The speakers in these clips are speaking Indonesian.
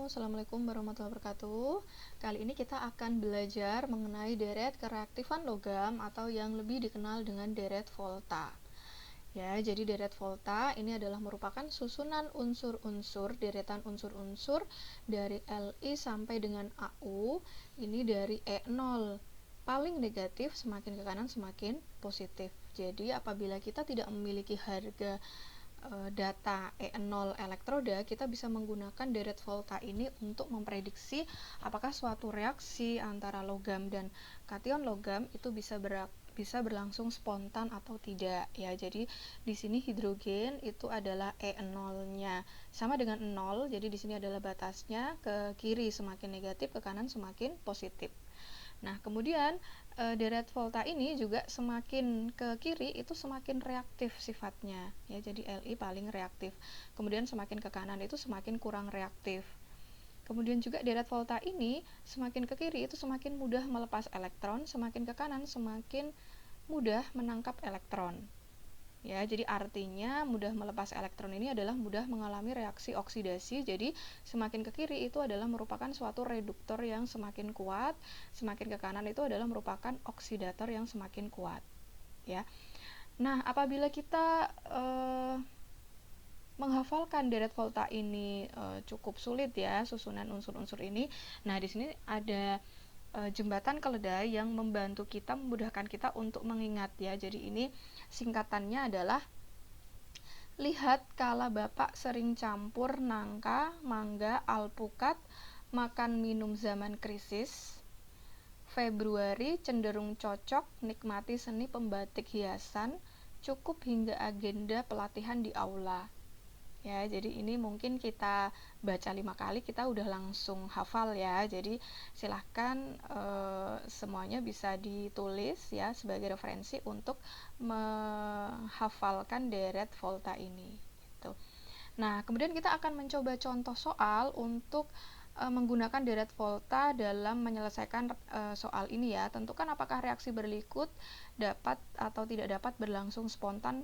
Assalamualaikum warahmatullahi wabarakatuh. Kali ini kita akan belajar mengenai deret kereaktifan logam atau yang lebih dikenal dengan deret volta. Ya, jadi deret volta ini adalah merupakan susunan unsur-unsur, deretan unsur-unsur dari Li sampai dengan AU, ini dari E0 paling negatif semakin ke kanan semakin positif. Jadi apabila kita tidak memiliki harga data E0 elektroda, kita bisa menggunakan deret volta ini untuk memprediksi apakah suatu reaksi antara logam dan kation logam itu bisa berlangsung spontan atau tidak ya. Jadi di sini hidrogen itu adalah E0-nya sama dengan 0, jadi di sini adalah batasnya, ke kiri semakin negatif, ke kanan semakin positif. Nah, kemudian deret volta ini juga semakin ke kiri itu semakin reaktif sifatnya ya. Jadi Li paling reaktif. Kemudian semakin ke kanan itu semakin kurang reaktif. Kemudian juga deret volta ini semakin ke kiri itu semakin mudah melepas elektron, semakin ke kanan semakin mudah menangkap elektron. Ya, jadi artinya mudah melepas elektron ini adalah mudah mengalami reaksi oksidasi. Jadi semakin ke kiri itu adalah merupakan suatu reduktor yang semakin kuat, semakin ke kanan itu adalah merupakan oksidator yang semakin kuat. Ya. Nah, apabila kita menghafalkan deret volta ini cukup sulit ya, susunan unsur-unsur ini. Nah, di sini ada jembatan keledai yang membantu kita, memudahkan kita untuk mengingat ya. Jadi ini singkatannya adalah: lihat kala bapak sering campur nangka, mangga, alpukat, makan minum zaman krisis. Februari cenderung cocok, nikmati seni pembatik hiasan, cukup hingga agenda pelatihan di aula. Ya, jadi ini mungkin kita baca 5 kali kita udah langsung hafal ya. Jadi silahkan semuanya bisa ditulis ya sebagai referensi untuk menghafalkan deret volta ini gitu. Nah, kemudian kita akan mencoba contoh soal untuk menggunakan deret volta dalam menyelesaikan soal ini ya. Tentukan apakah reaksi berlikud dapat atau tidak dapat berlangsung spontan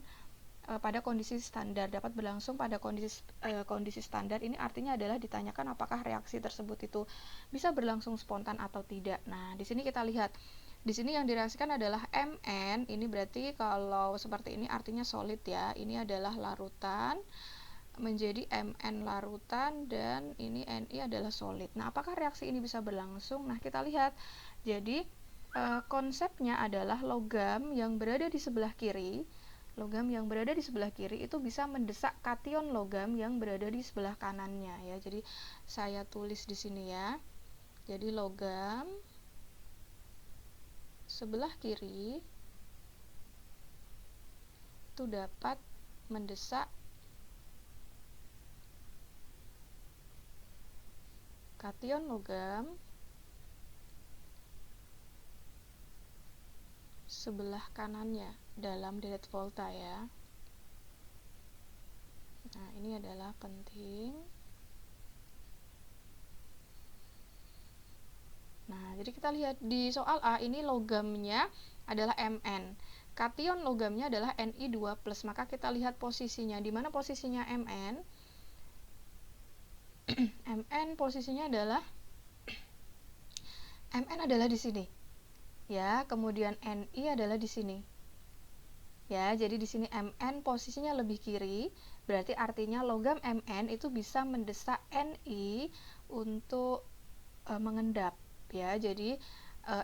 pada kondisi standar. Dapat berlangsung pada kondisi standar ini artinya adalah ditanyakan apakah reaksi tersebut itu bisa berlangsung spontan atau tidak. Nah, di sini kita lihat, di sini yang direaksikan adalah Mn, ini berarti kalau seperti ini artinya solid ya. Ini adalah larutan menjadi Mn larutan dan ini Ni adalah solid. Nah, apakah reaksi ini bisa berlangsung? Nah, kita lihat. Jadi konsepnya adalah logam yang berada di sebelah kiri itu bisa mendesak kation logam yang berada di sebelah kanannya ya. Jadi saya tulis di sini ya. Jadi logam sebelah kiri itu dapat mendesak kation logam sebelah kanannya dalam deret volta ya. Nah, ini adalah penting. Nah, jadi kita lihat di soal A ini logamnya adalah Mn. Kation logamnya adalah Ni2+. Maka kita lihat posisinya. Di mana posisinya Mn? Mn posisinya adalah di sini. Ya, kemudian Ni adalah di sini. Ya, jadi di sini Mn posisinya lebih kiri, berarti artinya logam Mn itu bisa mendesak Ni untuk mengendap ya. Jadi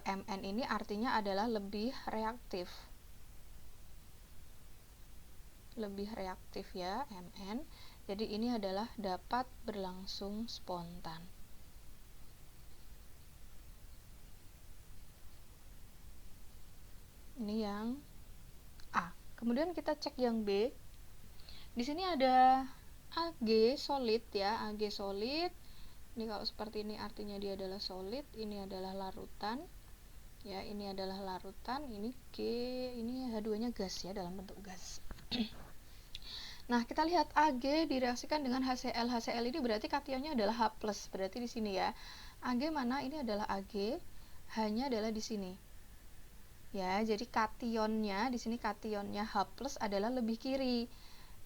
Mn ini artinya adalah lebih reaktif. Lebih reaktif ya Mn. Jadi ini adalah dapat berlangsung spontan. Ini yang A. Kemudian kita cek yang B. Di sini ada Ag solid ya, Ag solid. Ini kalau seperti ini artinya dia adalah solid, ini adalah larutan. Ya, ini adalah larutan, ini G, ini H2-nya gas ya, dalam bentuk gas. Nah, kita lihat Ag direaksikan dengan HCl. HCl ini berarti kationnya adalah H+, berarti di sini ya. Ag mana? Ini adalah Ag, H-nya adalah di sini. Ya, jadi kationnya di sini kationnya H+ adalah lebih kiri.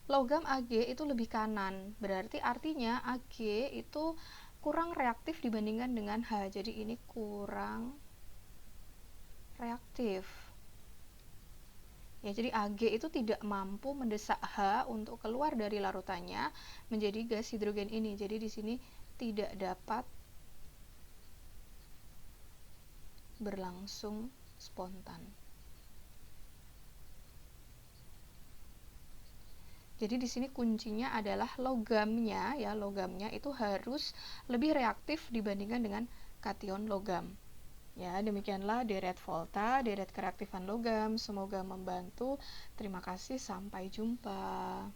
Logam Ag itu lebih kanan. Berarti artinya Ag itu kurang reaktif dibandingkan dengan H. Jadi ini kurang reaktif. Ya, jadi Ag itu tidak mampu mendesak H untuk keluar dari larutannya menjadi gas hidrogen ini. Jadi di sini tidak dapat berlangsung spontan. Jadi di sini kuncinya adalah logamnya, ya, logamnya itu harus lebih reaktif dibandingkan dengan kation logam. Ya, demikianlah deret volta, deret kereaktifan logam. Semoga membantu. Terima kasih, sampai jumpa.